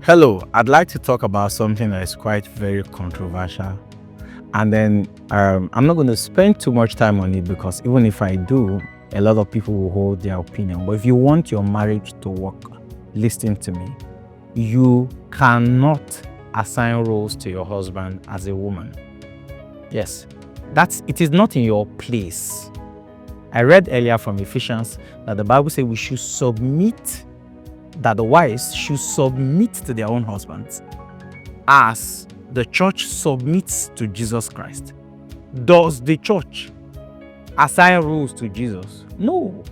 Hello, I'd like to talk about something that is quite very controversial. And then I'm not going to spend too much time on it because even if I do, a lot of people will hold their opinion. But if you want your marriage to work, listen to me. You cannot assign roles to your husband as a woman. Yes, it is not in your place. I read earlier from Ephesians that the Bible says we should submit, that the wives should submit to their own husbands as the church submits to Jesus Christ. Does the church assign rules to Jesus? No.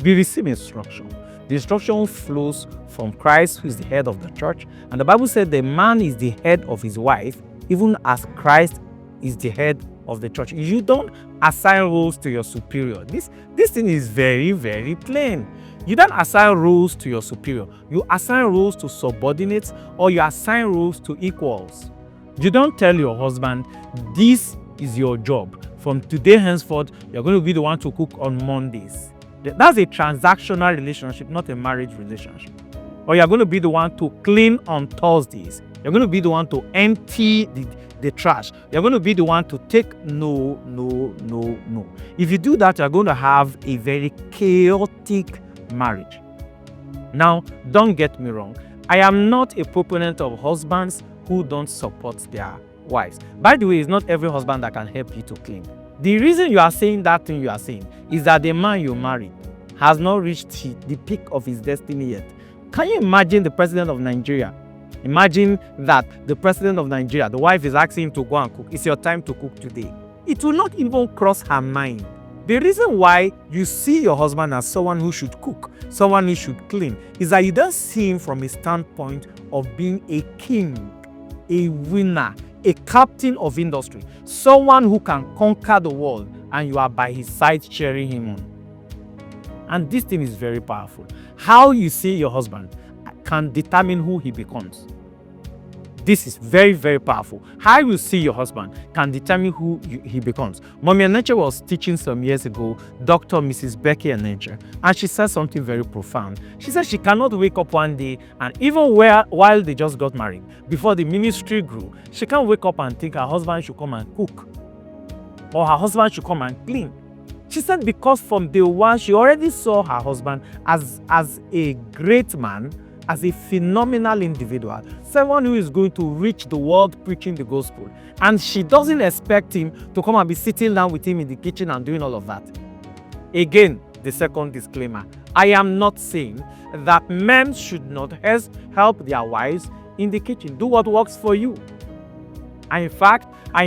We receive instruction. The instruction flows from Christ, who is the head of the church. And the Bible said the man is the head of his wife, even as Christ is the head of the church. You don't assign rules to your superior. This thing is very, very plain. You don't assign rules to your superior. You assign rules to subordinates, or you assign rules to equals. You don't tell your husband, this is your job. From today henceforth, you're going to be the one to cook on Mondays. That's a transactional relationship, not a marriage relationship. Or you're going to be the one to clean on Thursdays. You're going to be the one to empty the trash. You're going to be the one to take no. If you do that, you're going to have a very chaotic marriage. Now, don't get me wrong. I am not a proponent of husbands who don't support their wives. By the way, it's not every husband that can help you to clean. The reason you are saying that thing you are saying is that the man you married has not reached the peak of his destiny yet. Can you imagine the president of Nigeria? Imagine that the president of Nigeria, the wife is asking him to go and cook. It's your time to cook today. It will not even cross her mind. The reason why you see your husband as someone who should cook, someone who should clean, is that you don't see him from a standpoint of being a king, a winner, a captain of industry, someone who can conquer the world, and you are by his side cheering him on. And this thing is very powerful. How you see your husband can determine who he becomes. This is very, very powerful. How you see your husband can determine who he becomes. Mommy Eneche was teaching some years ago, Dr. Mrs. Becky Eneche, and she said something very profound. She said she cannot wake up one day, and even while they just got married, before the ministry grew, she can't wake up and think her husband should come and cook, or her husband should come and clean. She said because from day one, she already saw her husband as a great man, as a phenomenal individual, someone who is going to reach the world preaching the gospel. And she doesn't expect him to come and be sitting down with him in the kitchen and doing all of that. Again, the second disclaimer. I am not saying that men should not help their wives in the kitchen. Do what works for you. I in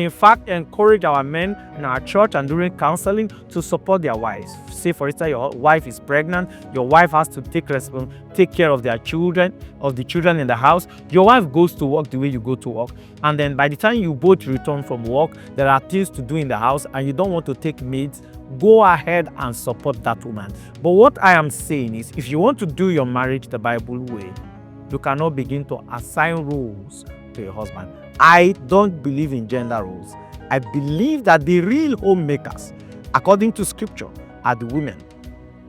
fact encourage our men in our church and during counseling to support their wives. Say, for instance, your wife is pregnant, your wife has to take care of the children in the house. Your wife goes to work the way you go to work, and then by the time you both return from work, there are things to do in the house and you don't want to take maids. Go ahead and support that woman. But what I am saying is, if you want to do your marriage the Bible way, you cannot begin to assign roles to your husband. I don't believe in gender roles. I believe that the real homemakers, according to scripture, are the women.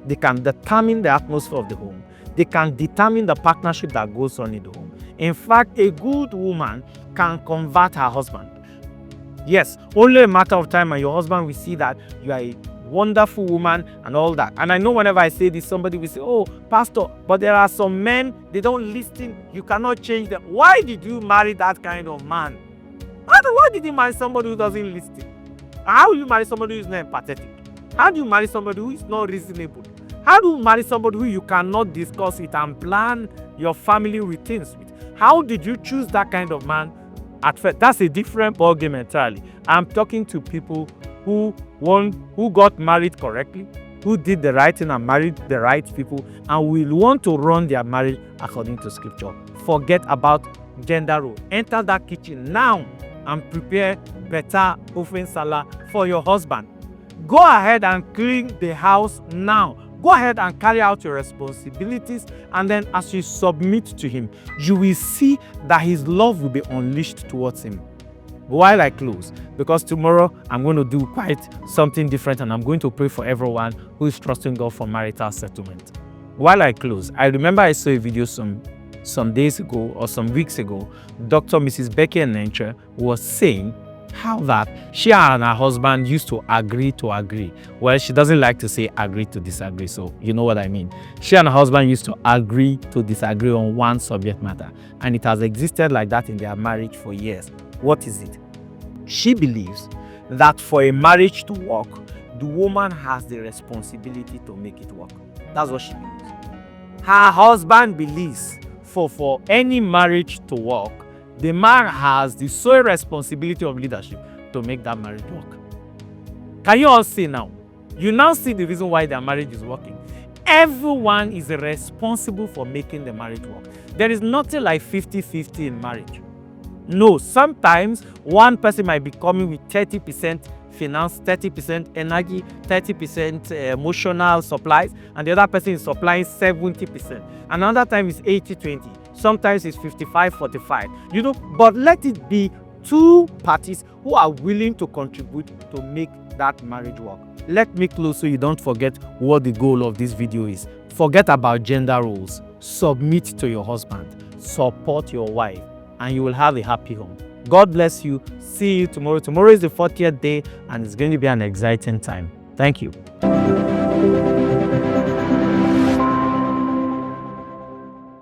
They can determine the atmosphere of the home. They can determine the partnership that goes on in the home. In fact, a good woman can convert her husband. Yes, only a matter of time and your husband will see that you are a wonderful woman and all that. And I know whenever I say this, somebody will say, oh, pastor, but there are some men, they don't listen. You cannot change them. Why did you marry that kind of man? Why did you marry somebody who doesn't listen? How do you marry somebody who is not empathetic? How do you marry somebody who is not reasonable? How do you marry somebody who you cannot discuss it and plan your family routines with? How did you choose that kind of man at first? That's a different ballgame entirely. I'm talking to people who got married correctly, who did the right thing and married the right people, and will want to run their marriage according to scripture. Forget about gender role. Enter that kitchen now and prepare better ofen salad for your husband. Go ahead and clean the house now. Go ahead and carry out your responsibilities, and then as you submit to him, you will see that his love will be unleashed towards him. While I close, because tomorrow I'm going to do quite something different, and I'm going to pray for everyone who is trusting God for marital settlement. While I close, I remember I saw a video some some days ago or some weeks ago, Dr. Mrs. Becky Enenche was saying how that she and her husband used to agree to agree. Well, she doesn't like to say agree to disagree, so you know what I mean. She and her husband used to agree to disagree on one subject matter, and it has existed like that in their marriage for years. What is it? She believes that for a marriage to work, the woman has the responsibility to make it work. That's what she believes. Her husband believes for any marriage to work, the man has the sole responsibility of leadership to make that marriage work. Can you all see now? You now see the reason why their marriage is working. Everyone is responsible for making the marriage work. There is nothing like 50-50 in marriage. No, sometimes one person might be coming with 30% finance, 30% energy, 30% emotional supplies, and the other person is supplying 70%. Another time is 80-20. Sometimes it's 55-45. You know, but let it be two parties who are willing to contribute to make that marriage work. Let me close so you don't forget what the goal of this video is. Forget about gender roles. Submit to your husband. Support your wife, and you will have a happy home. God bless you. See you tomorrow. Tomorrow is the 40th day, and it's going to be an exciting time. Thank you.